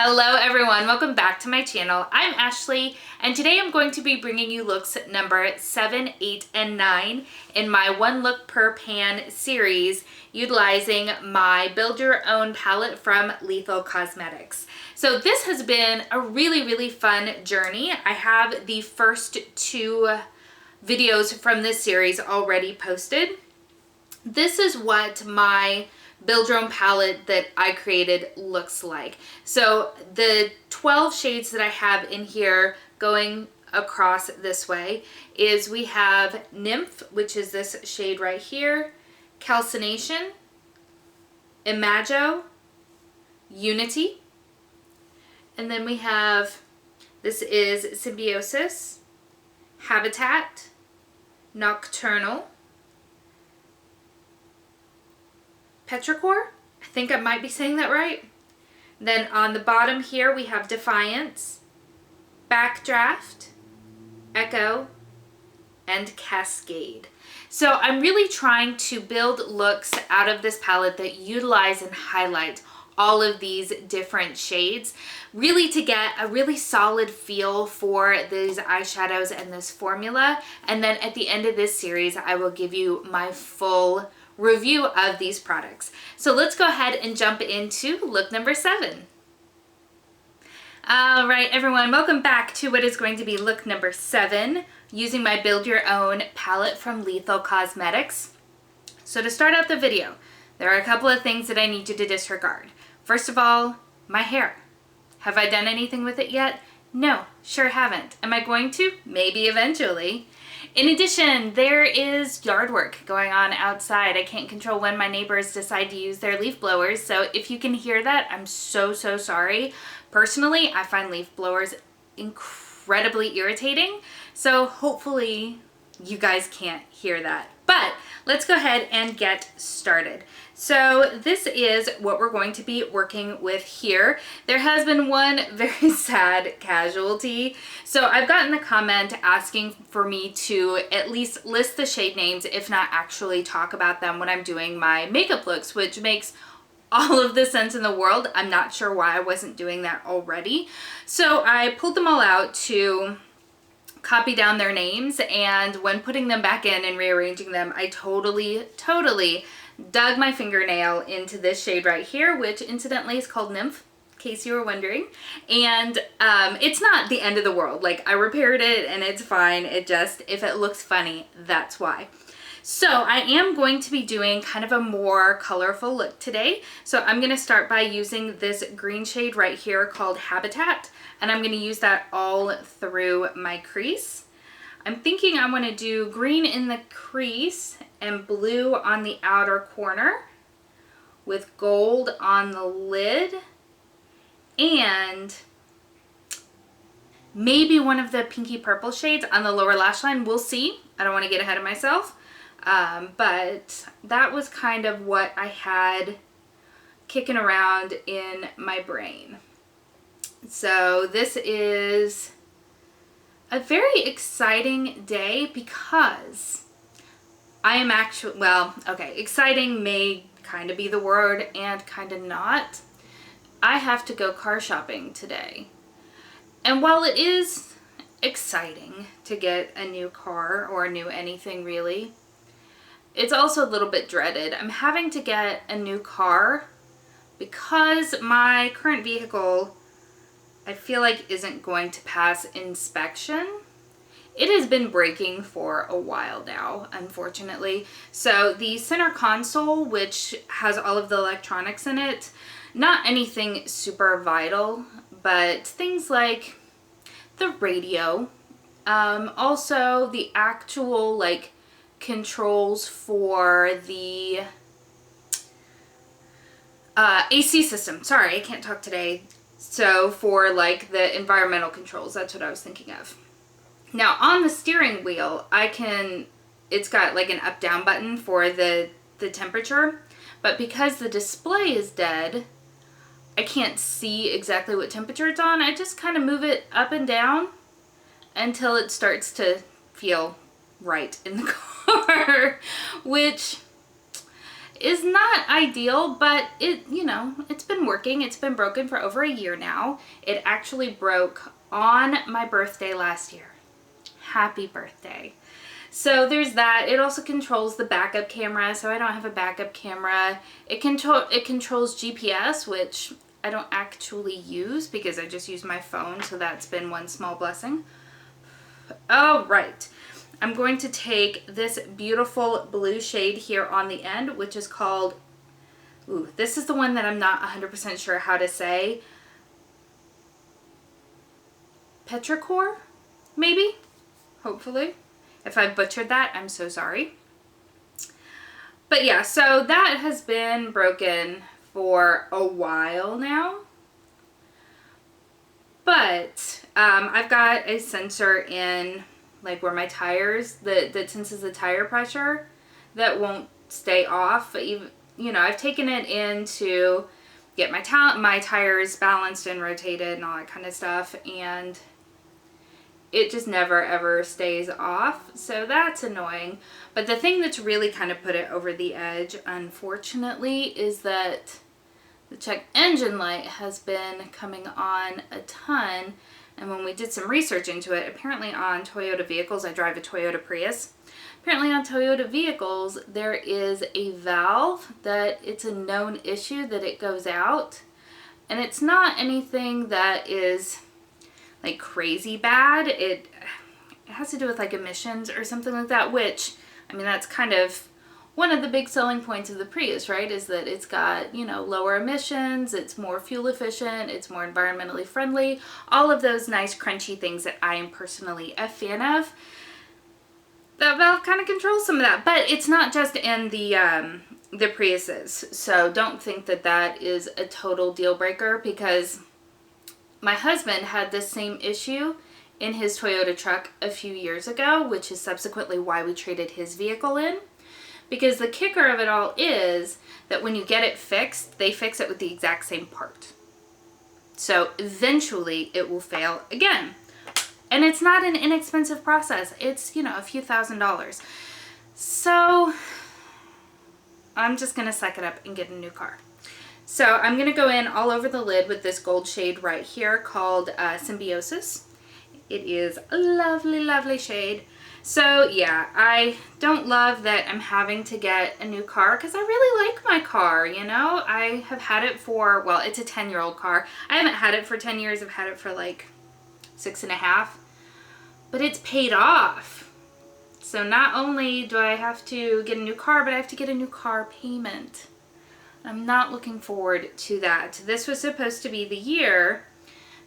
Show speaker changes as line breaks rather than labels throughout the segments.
Hello everyone, welcome back to my channel. I'm Ashley and today I'm going to be bringing you looks number 7, 8, and 9 in my one look per pan series utilizing my build your own palette from Lethal Cosmetics. So this has been a really fun journey. I have the first 2 videos from this series already posted. This is what my build your own palette that I created looks like. So the 12 shades that I have in here going across this way is we have Nymph, which is this shade right here, Calcination, Imago, Unity, and then we have, this is Symbiosis, Habitat, Nocturnal, Petrichor, I think I might be saying that right. Then on the bottom here we have Defiance, Backdraft, Echo, and Cascade. So I'm really trying to build looks out of this palette that utilize and highlight all of these different shades, really to get a really solid feel for these eyeshadows and this formula. And then at the end of this series, I will give you my full review of these products. So let's go ahead and jump into look number 7. All right, everyone, welcome back to what is going to be look number 7 using my build your own palette from Lethal Cosmetics. So to start out the video, there are a couple of things that I need you to disregard. First of all, my hair. Have I done anything with it yet? No, sure haven't. Am I going to? Maybe eventually. In addition, there is yard work going on outside. I can't control when my neighbors decide to use their leaf blowers, so if you can hear that, I'm so sorry. Personally, I find leaf blowers incredibly irritating, so hopefully you guys can't hear that. But let's go ahead and get started. So this is what we're going to be working with here. There has been one very sad casualty. So I've gotten a comment asking for me to at least list the shade names, if not actually talk about them when I'm doing my makeup looks, which makes all of the sense in the world. I'm not sure why I wasn't doing that already. So I pulled them all out to copy down their names, and when putting them back in and rearranging them, I totally dug my fingernail into this shade right here, which incidentally is called Nymph, in case you were wondering. And it's not the end of the world. Like, I repaired it and it's fine. It just, if it looks funny, that's why. So I am going to be doing kind of a more colorful look today. So I'm going to start by using this green shade right here called Habitat, and I'm going to use that all through my crease. I'm thinking I want to do green in the crease and blue on the outer corner with gold on the lid and maybe one of the pinky purple shades on the lower lash line. We'll see. I don't want to get ahead of myself. But that was kind of what I had kicking around in my brain. So this is a very exciting day because I am actually, well, okay, exciting may kind of be the word and kind of not. I have to go car shopping today. And while it is exciting to get a new car or a new anything really, it's also a little bit dreaded. I'm having to get a new car because my current vehicle, I feel like, isn't going to pass inspection. It has been breaking for a while now, unfortunately. So the center console, which has all of the electronics in it, not anything super vital, but things like the radio, also the actual like controls for the AC system. Sorry, I can't talk today. So for like the environmental controls, that's what I was thinking of. Now on the steering wheel, it's got like an up down button for the temperature, but because the display is dead, I can't see exactly what temperature it's on. I just kind of move it up and down until it starts to feel right in the car, which is not ideal, but it, you know, it's been working. It's been broken for over a year now. It actually broke on my birthday last year. Happy birthday. So there's that. It also controls the backup camera, so I don't have a backup camera. It controls GPS, which I don't actually use because I just use my phone, so that's been one small blessing. Oh, right. I'm going to take this beautiful blue shade here on the end, which is called, ooh, this is the one that I'm not 100% sure how to say. Petrichor, maybe? Hopefully. If I butchered that, I'm so sorry. But yeah, so that has been broken for a while now. But I've got a sensor in like where my tires, that senses the tire pressure, that won't stay off. Even, you know, I've taken it in to get my tires balanced and rotated and all that kind of stuff, and it just never ever stays off, so that's annoying. But the thing that's really kind of put it over the edge, unfortunately, is that the check engine light has been coming on a ton, and when we did some research into it, apparently on Toyota vehicles, I drive a Toyota Prius, apparently on Toyota vehicles there is a valve that it's a known issue that it goes out, and it's not anything that is like crazy bad. It has to do with like emissions or something like that, which, I mean, that's kind of one of the big selling points of the Prius, right? Is that it's got, you know, lower emissions, it's more fuel efficient, it's more environmentally friendly, all of those nice crunchy things that I am personally a fan of. That valve kind of controls some of that, but it's not just in the Priuses, so don't think that that is a total deal breaker, because my husband had this same issue in his Toyota truck a few years ago, which is subsequently why we traded his vehicle in. Because the kicker of it all is that when you get it fixed, they fix it with the exact same part. So eventually it will fail again. And it's not an inexpensive process. It's, you know, a few $1,000s. So I'm just going to suck it up and get a new car. So I'm going to go in all over the lid with this gold shade right here called Symbiosis. It is a lovely, lovely shade. So yeah, I don't love that I'm having to get a new car because I really like my car, you know. I have had it for, well, it's a 10-year-old car. I haven't had it for 10 years. I've had it for like 6.5. But it's paid off. So not only do I have to get a new car, but I have to get a new car payment. I'm not looking forward to that. This was supposed to be the year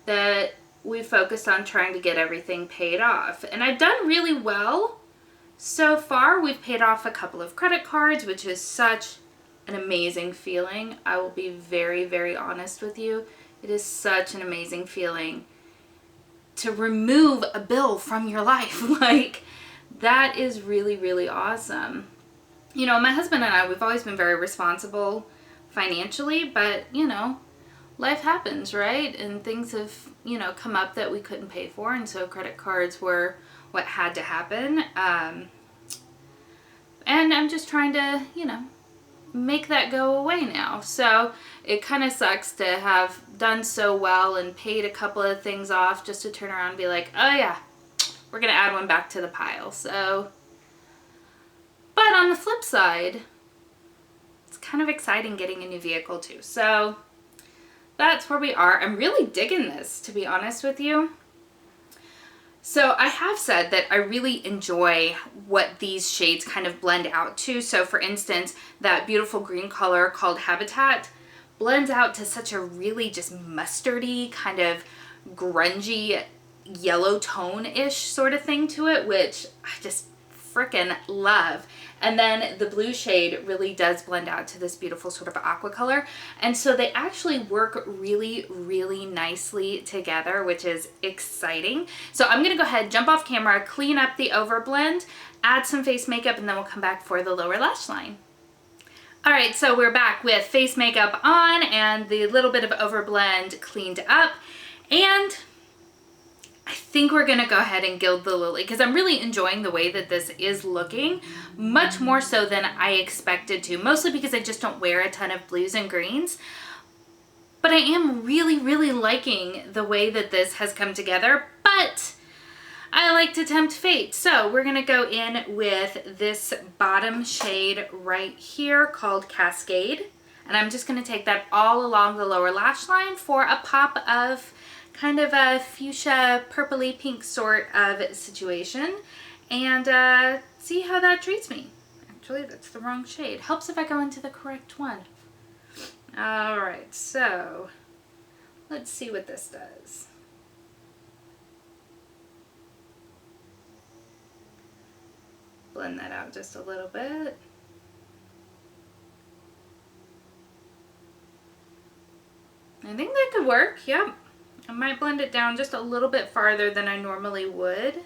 that we focused on trying to get everything paid off. And I've done really well so far. We've paid off a couple of credit cards, which is such an amazing feeling. I will be very, very honest with you. It is such an amazing feeling to remove a bill from your life. Like, that is really, really awesome. You know, my husband and I, we've always been very responsible financially, but, you know, life happens, right? And things have, you know, come up that we couldn't pay for, and so credit cards were what had to happen. And I'm just trying to, you know, make that go away now. So it kind of sucks to have done so well and paid a couple of things off just to turn around and be like, oh yeah, we're going to add one back to the pile. So, but on the flip side, it's kind of exciting getting a new vehicle too. So that's where we are. I'm really digging this, to be honest with you. So I have said that I really enjoy what these shades kind of blend out to. So for instance, that beautiful green color called Habitat blends out to such a really just mustardy, kind of grungy yellow tone-ish sort of thing to it, which I just frickin' love. And then the blue shade really does blend out to this beautiful sort of aqua color. And so they actually work really, really nicely together, which is exciting. So I'm gonna go ahead, jump off camera, clean up the overblend, add some face makeup, and then we'll come back for the lower lash line. All right, so we're back with face makeup on and the little bit of overblend cleaned up. And I think we're gonna go ahead and gild the lily because I'm really enjoying the way that this is looking, much more so than I expected to, mostly because I just don't wear a ton of blues and greens. But I am really, really liking the way that this has come together, but I like to tempt fate. So we're gonna go in with this bottom shade right here called Cascade. And I'm just gonna take that all along the lower lash line for a pop of kind of a fuchsia purpley pink sort of situation, and see how that treats me. Actually, that's the wrong shade. Helps if I go into the correct one. All right, so let's see what this does. Blend that out just a little bit. I think that could work, yep. I might blend it down just a little bit farther than I normally would.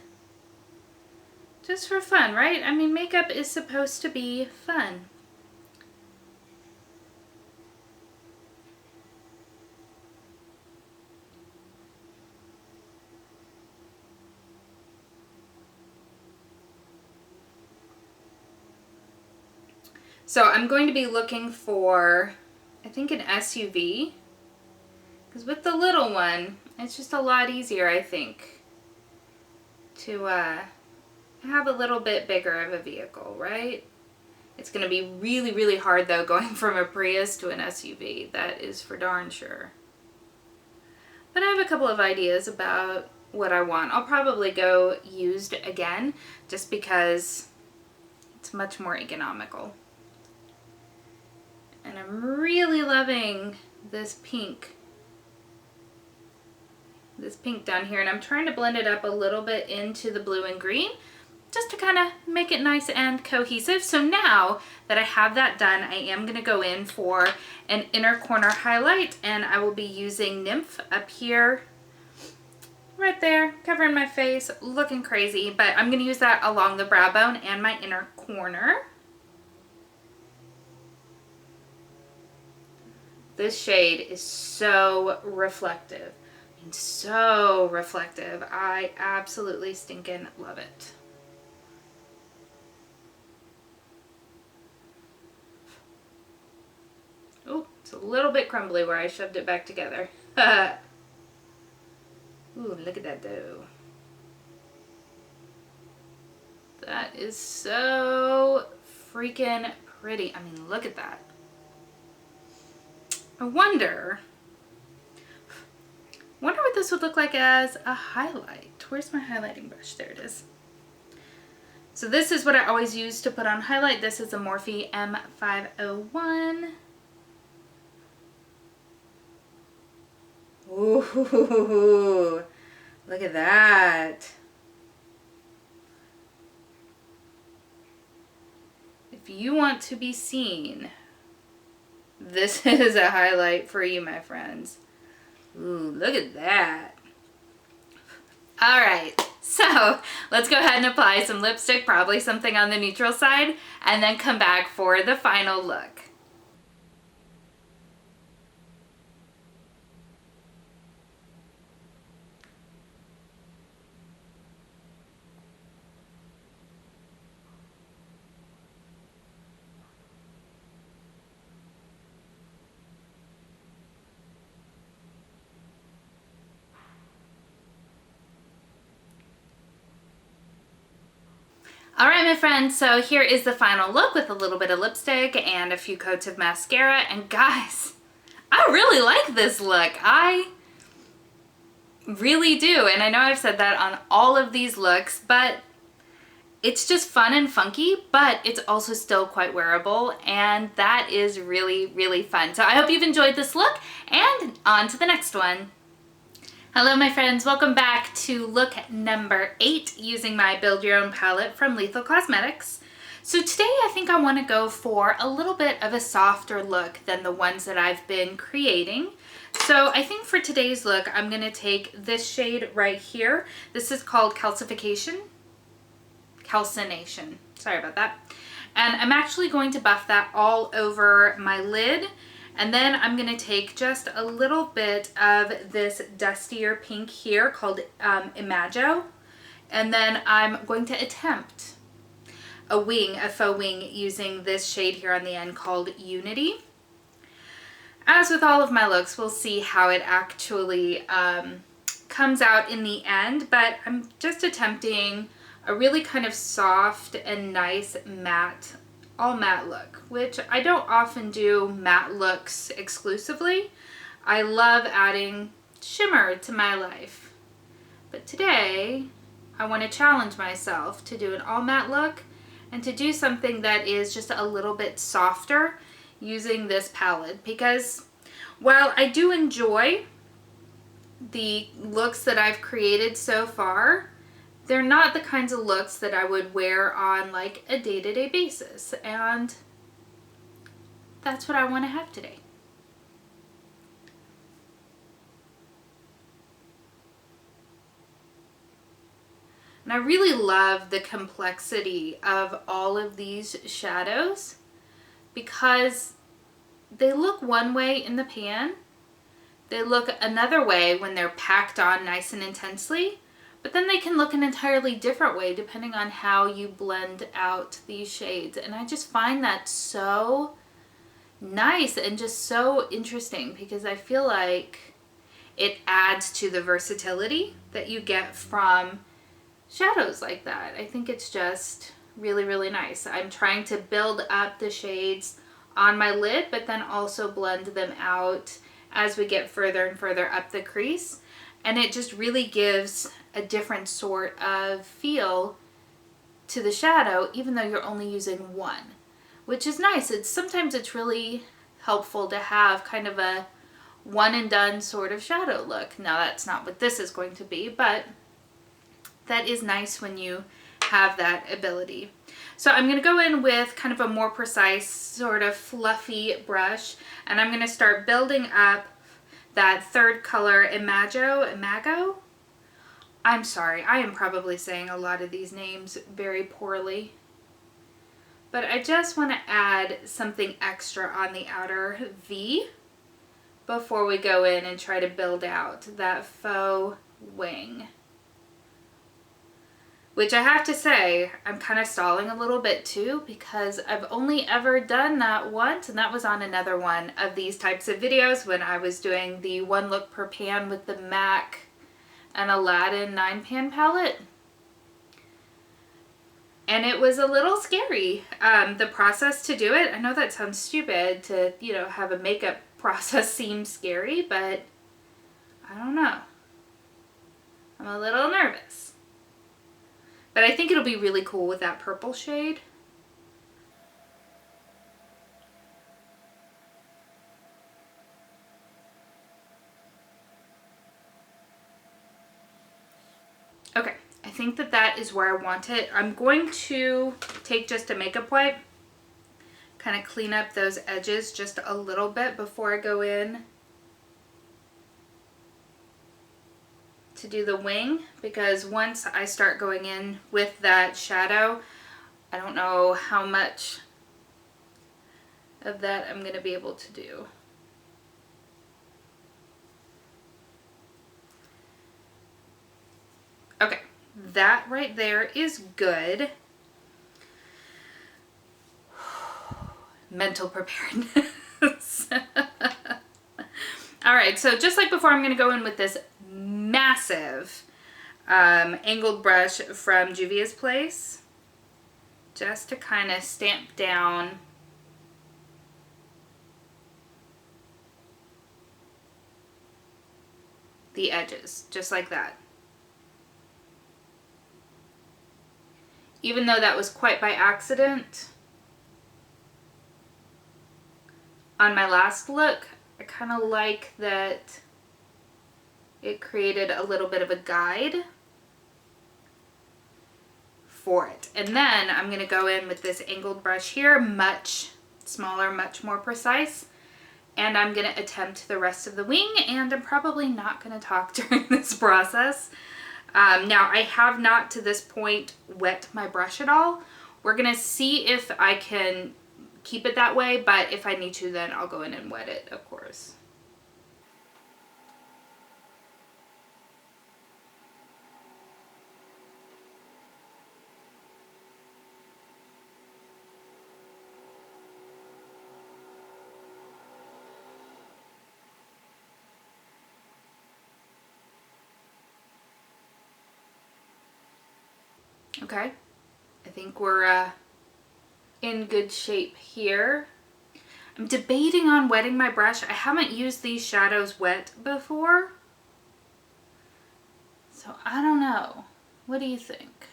Just for fun, right? I mean, makeup is supposed to be fun. So I'm going to be looking for, I think, an SUV. Because with the little one, it's just a lot easier, I think, to have a little bit bigger of a vehicle, right? It's going to be really, really hard, though, going from a Prius to an SUV. That is for darn sure. But I have a couple of ideas about what I want. I'll probably go used again, just because it's much more economical. And I'm really loving this pink. This pink down here, and I'm trying to blend it up a little bit into the blue and green just to kind of make it nice and cohesive. So now that I have that done, I am going to go in for an inner corner highlight, and I will be using Nymph up here, right there, covering my face, looking crazy, but I'm going to use that along the brow bone and my inner corner. This shade is so reflective. So reflective. I absolutely stinking love it. Oh, it's a little bit crumbly where I shoved it back together. Ooh, look at that though. That is so freaking pretty. I mean, look at that. I wonder what this would look like as a highlight. Where's my highlighting brush? There it is. So this is what I always use to put on highlight. This is a Morphe M501. Ooh, look at that. If you want to be seen, this is a highlight for you, my friends. Ooh, look at that. All right, so let's go ahead and apply some lipstick, probably something on the neutral side, and then come back for the final look. All right, my friends, so here is the final look with a little bit of lipstick and a few coats of mascara. And guys, I really like this look. I really do. And I know I've said that on all of these looks, but it's just fun and funky, but it's also still quite wearable. And that is really, really fun. So I hope you've enjoyed this look, and on to the next one. Hello my friends, welcome back to look number 8 using my Build Your Own palette from Lethal Cosmetics. So today I think I want to go for a little bit of a softer look than the ones that I've been creating. So I think for today's look I'm going to take this shade right here. This is called Calcination, sorry about that. And I'm actually going to buff that all over my lid And then I'm going to take just a little bit of this dustier pink here called Imago. And then I'm going to attempt a wing, a faux wing, using this shade here on the end called Unity. As with all of my looks, we'll see how it actually comes out in the end, but I'm just attempting a really kind of soft and nice matte, all matte look, which I don't often do matte looks exclusively. I love adding shimmer to my life, but today I want to challenge myself to do an all matte look and to do something that is just a little bit softer using this palette, because while I do enjoy the looks that I've created so far, they're not the kinds of looks that I would wear on like a day-to-day basis, and that's what I want to have today. And I really love the complexity of all of these shadows because they look one way in the pan, they look another way when they're packed on nice and intensely, but then they can look an entirely different way depending on how you blend out these shades. And I just find that so nice and just so interesting because I feel like it adds to the versatility that you get from shadows like that. I think it's just really, really nice. I'm trying to build up the shades on my lid, but then also blend them out as we get further and further up the crease. And it just really gives a different sort of feel to the shadow, even though you're only using one, which is nice. Sometimes it's really helpful to have kind of a one and done sort of shadow look. Now that's not what this is going to be, but that is nice when you have that ability. So I'm going to go in with kind of a more precise sort of fluffy brush, and I'm going to start building up that third color, Imago. I'm sorry, I am probably saying a lot of these names very poorly, but I just want to add something extra on the outer V before we go in and try to build out that faux wing. Which I have to say, I'm kind of stalling a little bit too because I've only ever done that once, and that was on another one of these types of videos when I was doing the one look per pan with the MAC and Aladdin 9-pan palette. And it was a little scary, the process to do it. I know that sounds stupid to, you know, have a makeup process seem scary, but I don't know. I'm a little nervous. But I think it'll be really cool with that purple shade. Okay, I think that that is where I want it. I'm going to take just a makeup wipe, kind of clean up those edges just a little bit before I go in to do the wing, because once I start going in with that shadow, I don't know how much of that I'm going to be able to do. Okay, that right there is good. Mental preparedness. All right, so just like before, I'm going to go in with this massive angled brush from Juvia's Place just to kind of stamp down the edges, just like that. Even though that was quite by accident on my last look, I kind of like that it created a little bit of a guide for it. And then I'm going to go in with this angled brush here, much smaller, much more precise, and I'm going to attempt the rest of the wing, and I'm probably not going to talk during this process. Now, I have not to this point wet my brush at all. We're going to see if I can keep it that way, but if I need to, then I'll go in and wet it, of course. Okay, I think we're in good shape here. I'm debating on wetting my brush. I haven't used these shadows wet before, so I don't know. What do you think?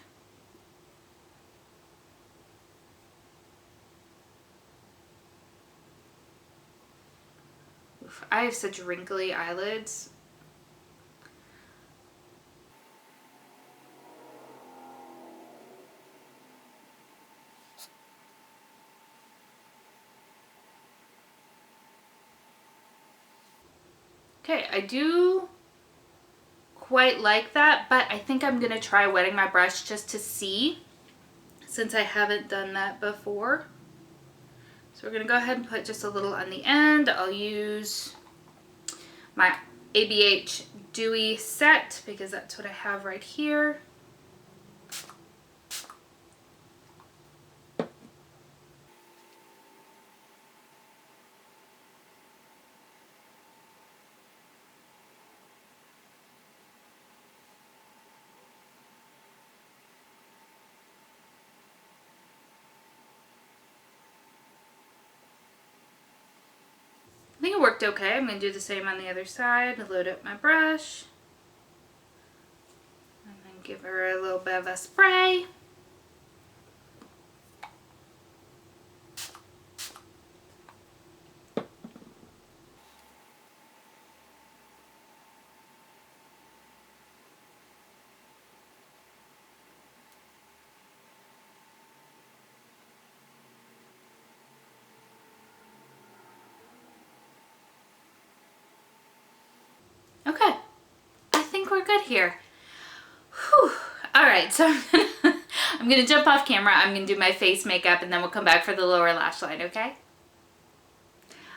Oof, I have such wrinkly eyelids. Okay, I do quite like that, but I think I'm gonna try wetting my brush just to see, since I haven't done that before. So we're gonna go ahead and put just a little on the end. I'll use my ABH Dewy Set because that's what I have right here. I think it worked okay. I'm going to do the same on the other side. Load up my brush. And then give her a little bit of a spray. Okay, I think we're good here. Whew. All right, so I'm gonna jump off camera. I'm gonna do my face makeup and then we'll come back for the lower lash line, okay?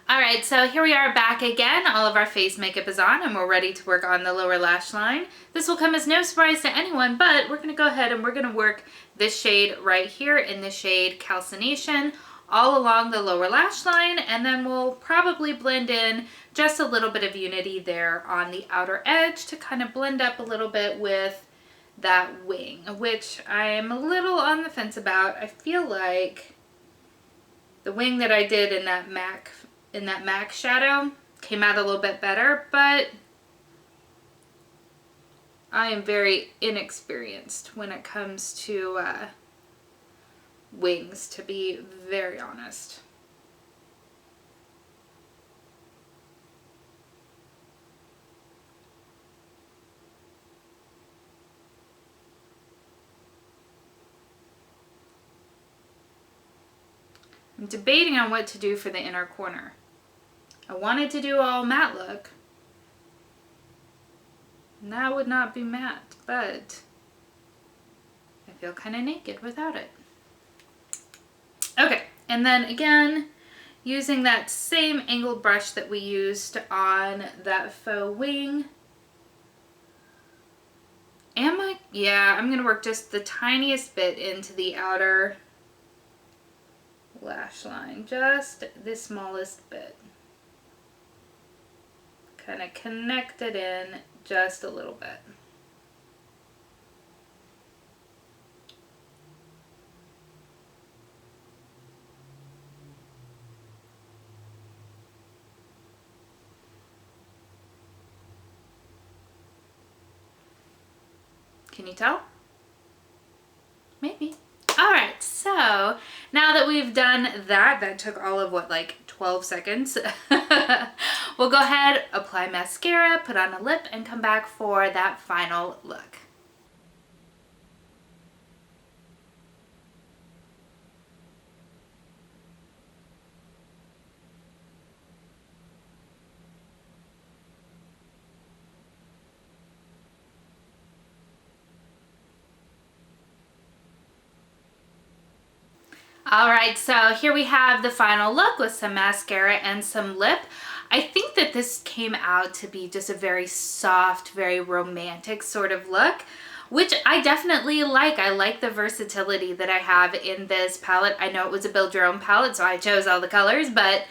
All right, so here we are back again. All of our face makeup is on and we're ready to work on the lower lash line. This will come as no surprise to anyone, but we're gonna go ahead and we're gonna work this shade right here in the shade Calcination all along the lower lash line, and then we'll probably blend in just a little bit of Unity there on the outer edge to kind of blend up a little bit with that wing, which I'm a little on the fence about. I feel like the wing that I did in that MAC shadow came out a little bit better, but I am very inexperienced when it comes to wings, to be very honest. I'm debating on what to do for the inner corner. I wanted to do all matte look. And that would not be matte, but I feel kind of naked without it. Okay, and then again, using that same angled brush that we used on that faux wing. I'm gonna work just the tiniest bit into the outer lash line, just the smallest bit. Kind of connect it in just a little bit. Can you tell? Maybe. All right, so now that we've done that took all of what, like 12 seconds. We'll go ahead, apply mascara, put on a lip, and come back for that final look. All right, so here we have the final look with some mascara and some lip. I think that this came out to be just a very soft, very romantic sort of look, which I definitely like. I like the versatility that I have in this palette. I know it was a build your own palette, so I chose all the colors, but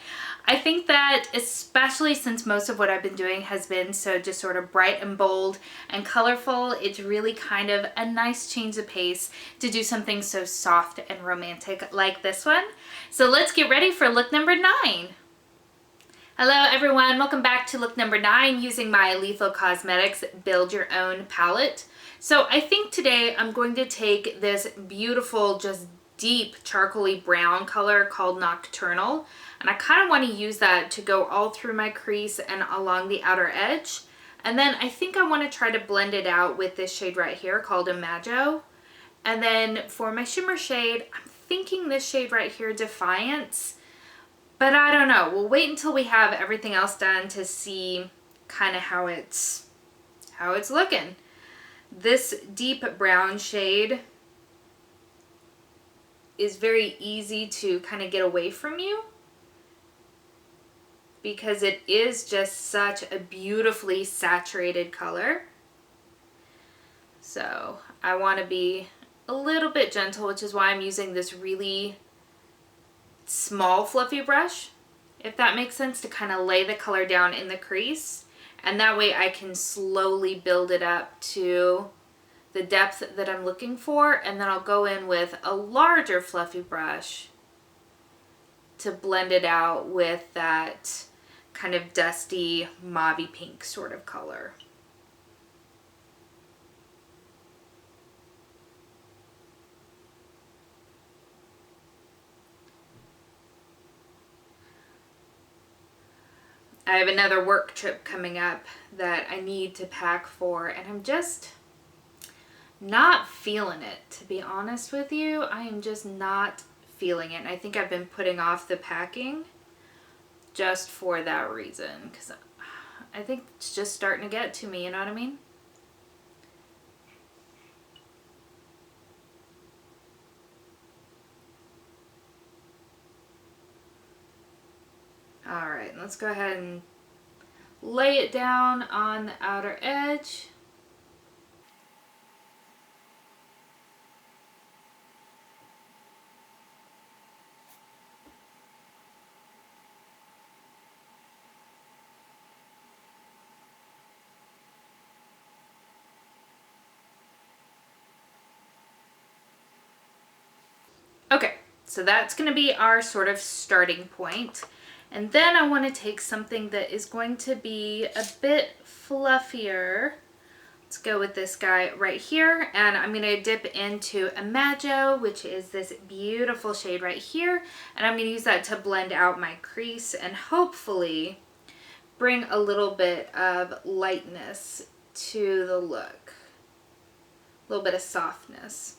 I think that especially since most of what I've been doing has been so just sort of bright and bold and colorful, it's really kind of a nice change of pace to do something so soft and romantic like this one. So let's get ready for look number 9. Hello everyone, welcome back to look number 9 using my Lethal Cosmetics Build Your Own palette. So I think today I'm going to take this beautiful, just deep charcoaly brown color called Nocturnal, and I kind of want to use that to go all through my crease and along the outer edge. And then I think I want to try to blend it out with this shade right here called Imago. And then for my shimmer shade, I'm thinking this shade right here, Defiance. But I don't know. We'll wait until we have everything else done to see kind of how it's looking. This deep brown shade is very easy to kind of get away from you because it is just such a beautifully saturated color. So I want to be a little bit gentle, which is why I'm using this really small fluffy brush, if that makes sense, to kind of lay the color down in the crease, and that way I can slowly build it up to the depth that I'm looking for, and then I'll go in with a larger fluffy brush to blend it out with that kind of dusty mauvey pink sort of color. I have another work trip coming up that I need to pack for, and I'm just not feeling it, to be honest with you. I am just not feeling it, and I think I've been putting off the packing just for that reason, because I think it's just starting to get to me, you know what I mean? Alright, let's go ahead and lay it down on the outer edge. Okay, so that's going to be our sort of starting point. And then I want to take something that is going to be a bit fluffier. Let's go with this guy right here, and I'm going to dip into Imago, which is this beautiful shade right here, and I'm going to use that to blend out my crease and hopefully bring a little bit of lightness to the look, a little bit of softness.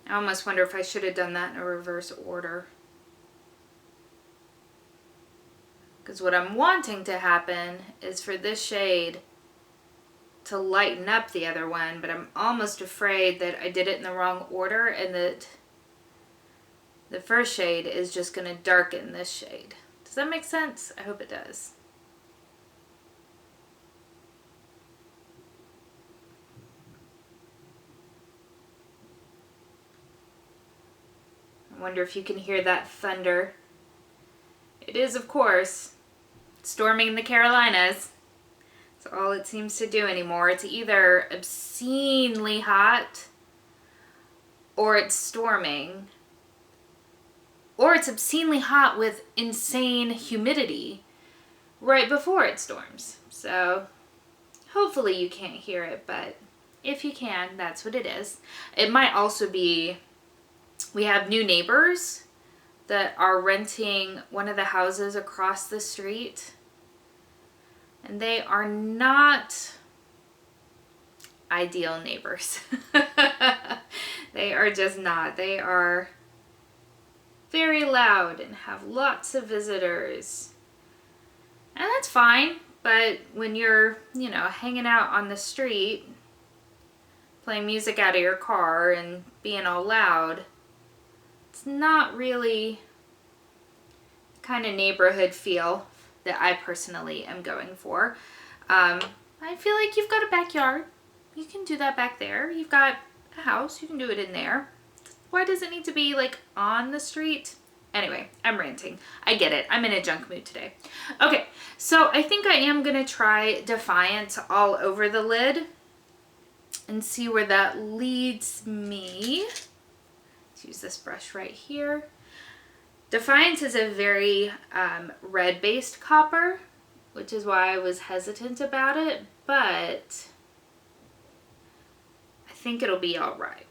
I almost wonder if I should have done that in a reverse order. Because what I'm wanting to happen is for this shade to lighten up the other one, but I'm almost afraid that I did it in the wrong order and that the first shade is just going to darken this shade. Does that make sense? I hope it does. I wonder if you can hear that thunder. It is, of course, storming in the Carolinas. That's all it seems to do anymore. It's either obscenely hot, or it's storming, or it's obscenely hot with insane humidity right before it storms. So hopefully you can't hear it, but if you can, that's what it is. It might also be we have new neighbors that are renting one of the houses across the street, and they are not ideal neighbors. They are just not. They are very loud and have lots of visitors, and that's fine. But when you're, you know, hanging out on the street, playing music out of your car and being all loud, it's not really the kind of neighborhood feel that I personally am going for. I feel like you've got a backyard. You can do that back there. You've got a house. You can do it in there. Why does it need to be like on the street? Anyway, I'm ranting. I get it. I'm in a junk mood today. Okay, so I think I am going to try Defiance all over the lid and see where that leads me. Let's use this brush right here. Defiance is a very red-based copper, which is why I was hesitant about it, but I think it'll be all right.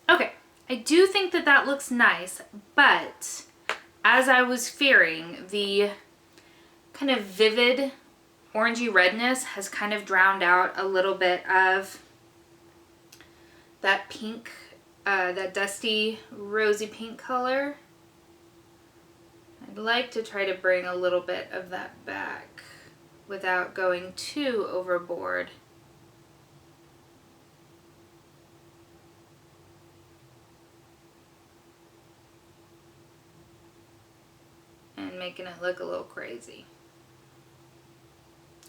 Okay, I do think that that looks nice, but as I was fearing, the kind of vivid orangey redness has kind of drowned out a little bit of that pink, that dusty rosy pink color. I'd like to try to bring a little bit of that back without going too overboard. And making it look a little crazy.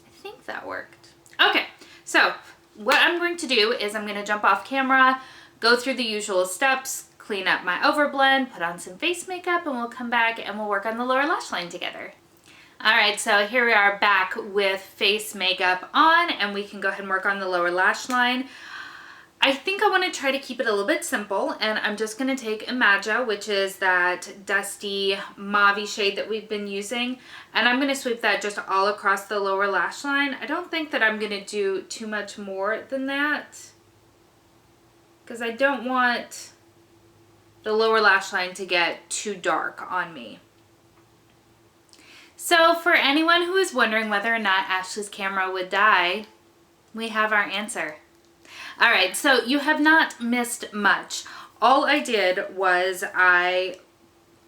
I think that worked. Okay, so what I'm going to do is I'm going to jump off camera, go through the usual steps, clean up my overblend, put on some face makeup, and we'll come back and we'll work on the lower lash line together. Alright, so here we are back with face makeup on, and we can go ahead and work on the lower lash line. I think I want to try to keep it a little bit simple, and I'm just going to take Imago, which is that dusty mauve shade that we've been using, and I'm going to sweep that just all across the lower lash line. I don't think that I'm going to do too much more than that, because I don't want the lower lash line to get too dark on me. So for anyone who is wondering whether or not Ashley's camera would die, we have our answer. Alright, so you have not missed much. All I did was I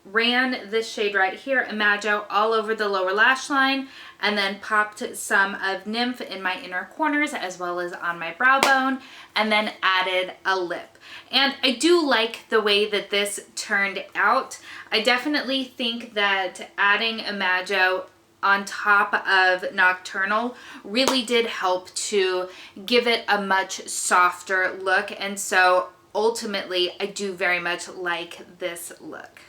ran this shade right here, Imago, all over the lower lash line, and then popped some of Nymph in my inner corners as well as on my brow bone, and then added a lip. And I do like the way that this turned out. I definitely think that adding Imago on top of Nocturnal really did help to give it a much softer look, and so ultimately I do very much like this look.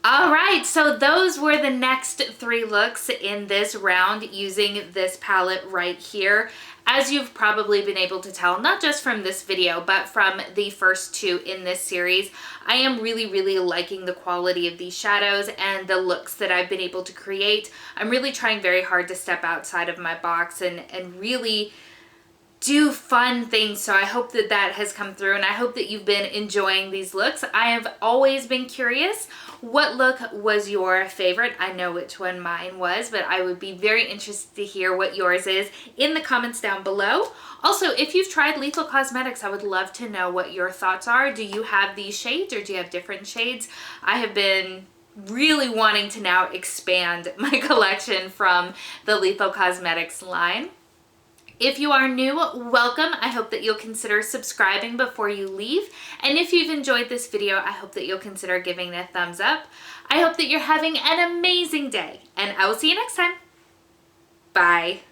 Alright, so those were the next 3 looks in this round using this palette right here. As you've probably been able to tell, not just from this video, but from the first 2 in this series, I am really liking the quality of these shadows and the looks that I've been able to create. I'm really trying very hard to step outside of my box and really do fun things, so I hope that that has come through, and I hope that you've been enjoying these looks. I have always been curious, what look was your favorite? I know which one mine was, but I would be very interested to hear what yours is in the comments down below. Also, if you've tried Lethal Cosmetics, I would love to know what your thoughts are. Do you have these shades, or do you have different shades? I have been really wanting to now expand my collection from the Lethal Cosmetics line. If you are new, welcome. I hope that you'll consider subscribing before you leave. And if you've enjoyed this video, I hope that you'll consider giving it a thumbs up. I hope that you're having an amazing day, and I will see you next time. Bye.